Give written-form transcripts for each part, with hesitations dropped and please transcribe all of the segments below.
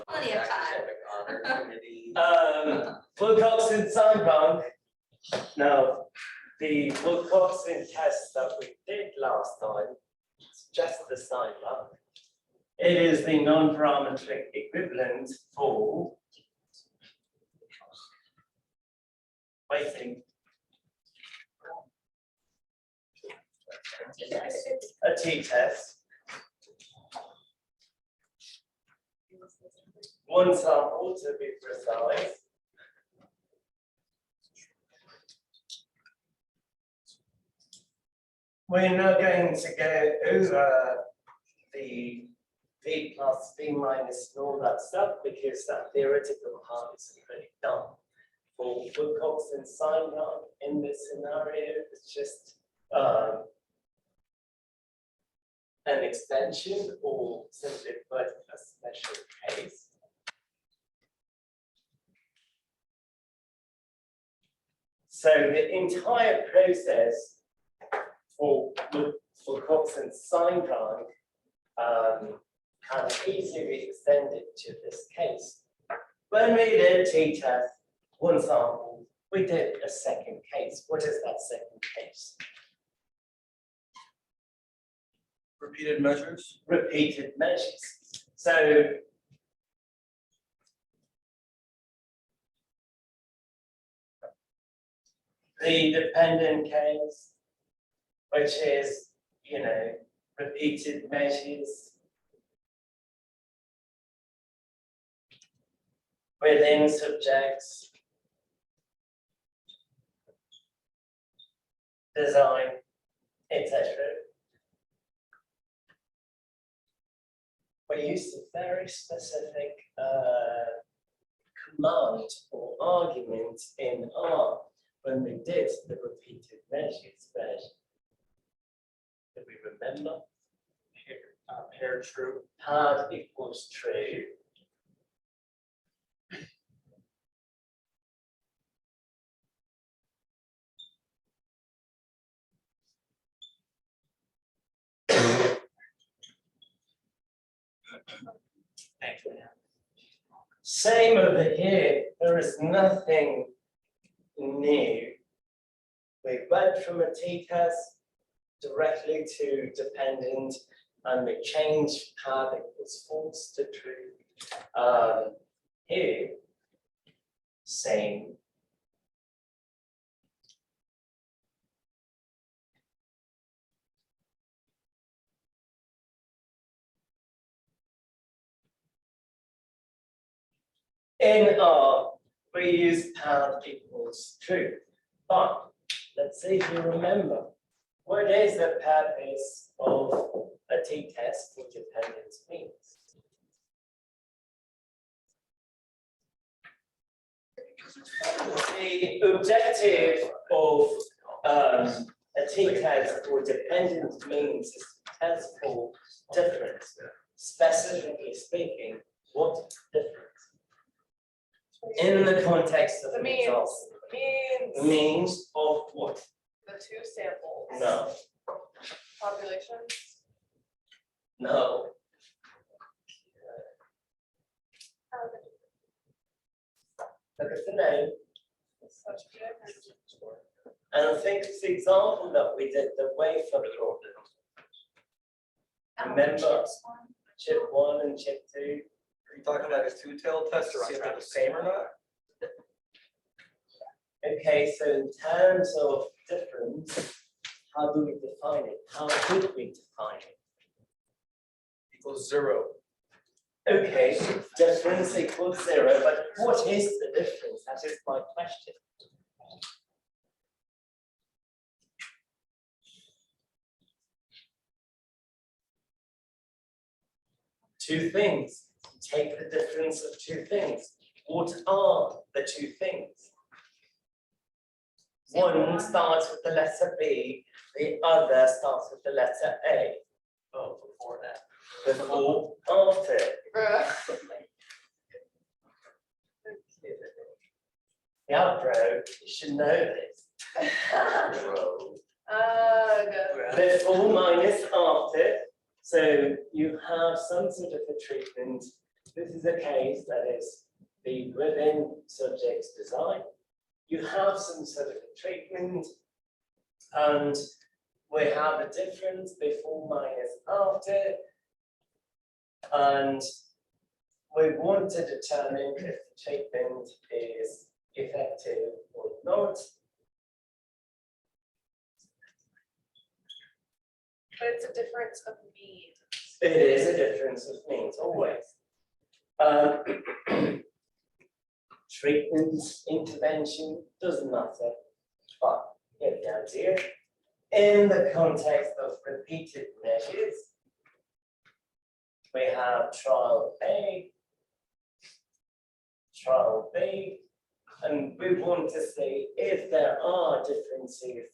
Plenty of time. Wilcoxon Signed Rank. Now, the Wilcoxon test that we did last time, it's just the signed rank. It is the non-parametric equivalent for waiting. A t-test. One sample to be precise. We're now going to go over the V plus V minus and all that stuff because that theoretical part is already done. For Wilcoxon Signed Rank in this scenario, it's just an extension or simply put a special case. So the entire process for Wilcoxon Signed Rank can easily be extended to this case. When we did t-test, one sample, we did a second case. What is that second case? Repeated measures. Repeated measures. So the dependent case, which is, repeated measures within subjects, design, etc. We used a very specific command or argument in R when we did the repeated measures version. Do we remember? Pair true. Paired equals true. Same over here, there is nothing new. We went from a t-test directly to dependent and we changed paired equals false to true. Here, same. In R, we use paired equals true. But let's see if you remember. What is the purpose of a t-test for dependence means? The objective of a t-test for dependence means is to test for difference. Specifically speaking, what difference? In the context of the means of what? The two samples. No. Populations. No. Look at the name. Subject. And think of the example that we did, the wafer problem. Remember chip 1 and chip 2? Are you talking like a two-tailed test to see if they're the same or not? Okay, so in terms of difference, how do we define it? How could we define it? Equals 0. Okay, difference equals 0, but what is the difference? That is my question. Two things. Take the difference of two things. What are the two things? One starts with the letter B, the other starts with the letter A. Oh, before that. Before, after. Yeah, bro, you should know this. Before minus after. So you have some sort of a treatment this is a case that is the within subject's design. You have some sort of a treatment, and we have a difference before minus after, and we want to determine if the treatment is effective or not. But it's a difference of means. It is a difference of means, always. Treatment, intervention, doesn't matter, but get the idea. In the context of repeated measures, we have trial A, trial B, and we want to see if there are differences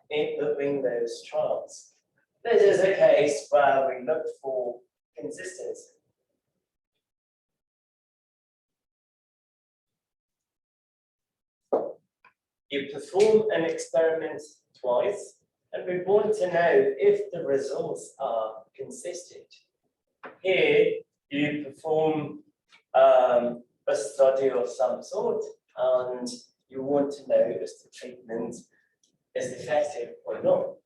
in between those trials. This is a case where we look for consistency. You perform an experiment twice, and we want to know if the results are consistent. Here, you perform a study of some sort, and you want to know if the treatment is effective or not.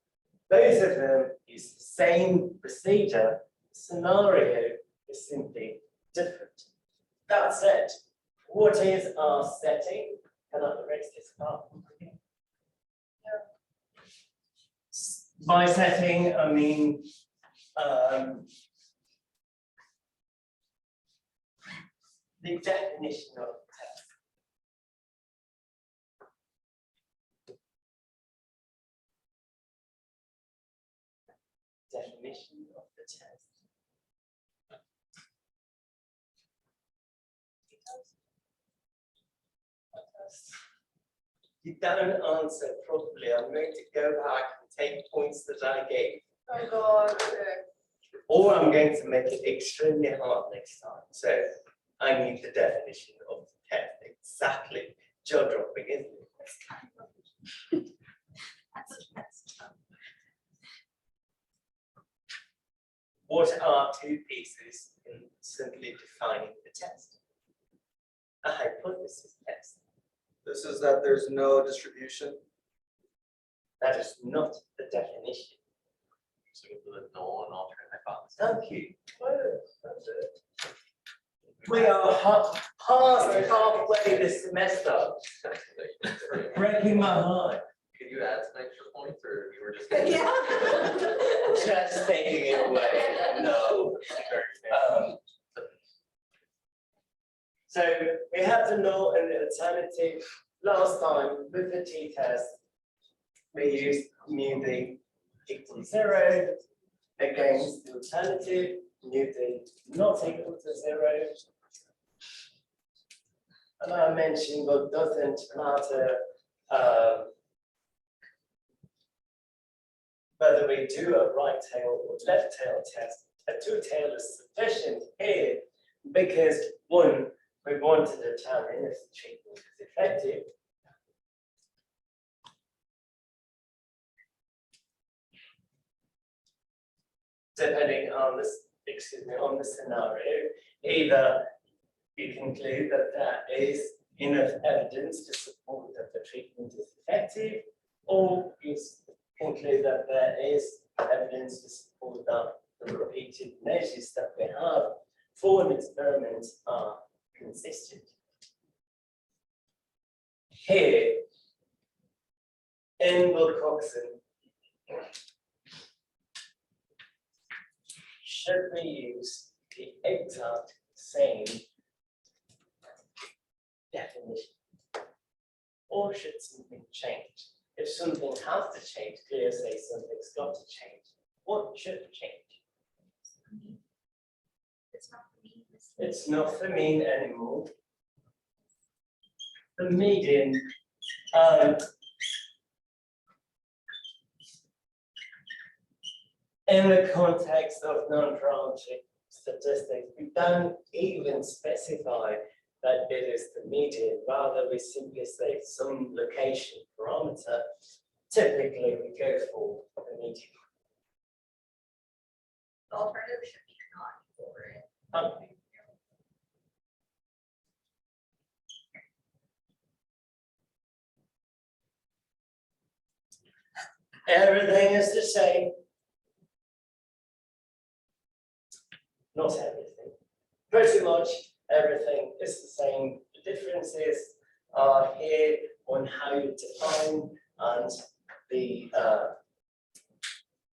Both of them is the same procedure, scenario is simply different. That said, what is our setting? Can I erase this part? By setting, I mean the definition of test. Definition of the test. You don't answer properly. I'm going to go back and take points that I gave. Oh God, okay. Or I'm going to make it extremely hard next time. So I need the definition of the test. Exactly. Jaw dropping, isn't it? What are two pieces in simply defining the test? A hypothesis test. This is that there's no distribution. That is not the definition. So we put a null and alternate hypothesis. Thank you. That's it. We are past halfway this semester. Breaking my heart. Could you add some extra points, or you were just? Just taking it away. No. So we have to know an alternative. Last time with the t-test, we used mu d equals 0 against the alternative, mu d not equal to 0. And I mentioned what doesn't matter whether we do a right tail or left tail test. A two tail is sufficient here because one, we want to determine if the treatment is effective. Depending on this, on the scenario, either you conclude that there is enough evidence to support that the treatment is effective, or you conclude that there is evidence to support that the repeated measures that we have for an experiment are consistent. Here in Wilcoxon, should we use the exact same definition, or should something change? If something has to change, clearly say something's got to change. What should change? It's not for me. It's not the mean anymore. The median, in the context of non-branching statistics, we don't even specify that it is the median. Rather, we simply say some location parameter. Typically, we go for the median. The alternative should be not for it. Everything is the same. Not everything. Pretty much everything is the same. The differences are here on how you define and the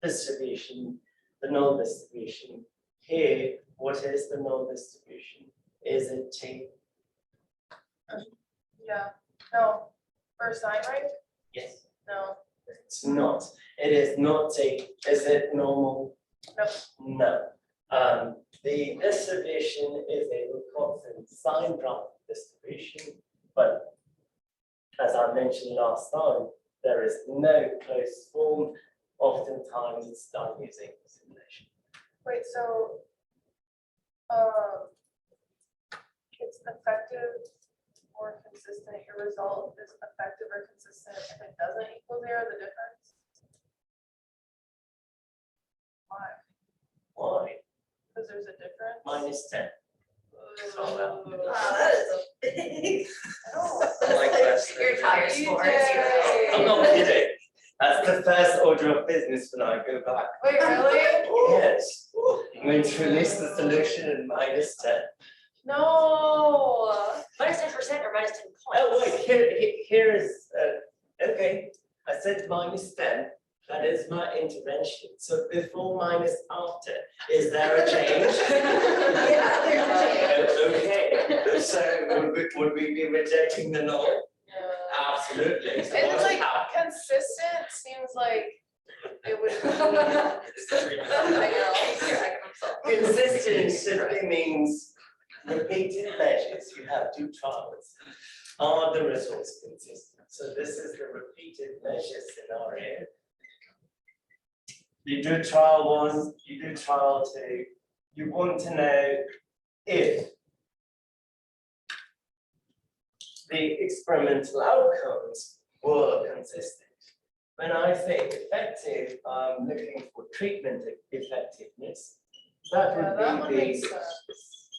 distribution, the null distribution. Here, what is the null distribution? Is it T? Yeah, no, for sign rank, Yes. no, It's not. It is not T. Is it normal? no, No. The distribution is a Wilcoxon Signed Rank distribution, but as I mentioned last time, there is no closed form. Oftentimes it's done using simulation. wait, so, it's effective or consistent, your result is effective or consistent if it doesn't equal zero, the difference? Why? Why? Because there's a difference? -10. Saw that. Ooh. That is a big. No. I like that. Your tire sports, DJ. I'm not kidding. That's the first order of business when I go back. Wait, really? Yes. I'm going to release the solution in -10. No. -10% or -10 points? Oh, wait, here is, okay, I said -10, that is my intervention. So before minus after, is there a change? Yeah, there's a change. Okay, so would we be rejecting the null? Yeah. Absolutely. So And what like happened? consistent seems like it would be something else. Consistent simply means repeated measures, you have two trials. Are the results consistent? So this is the repeated measure scenario. You do trial 1, you do trial 2. You want to know if the experimental outcomes were consistent. When I say effective, I'm looking for treatment effectiveness. That Yeah, would that one be makes the sense.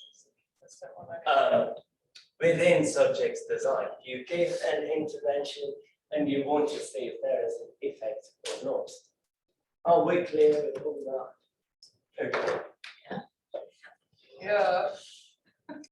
That's that one I mean. within subject's design. You give an intervention and you want to see if there is an effect or not. Are we clear with all that? Okay. Yeah.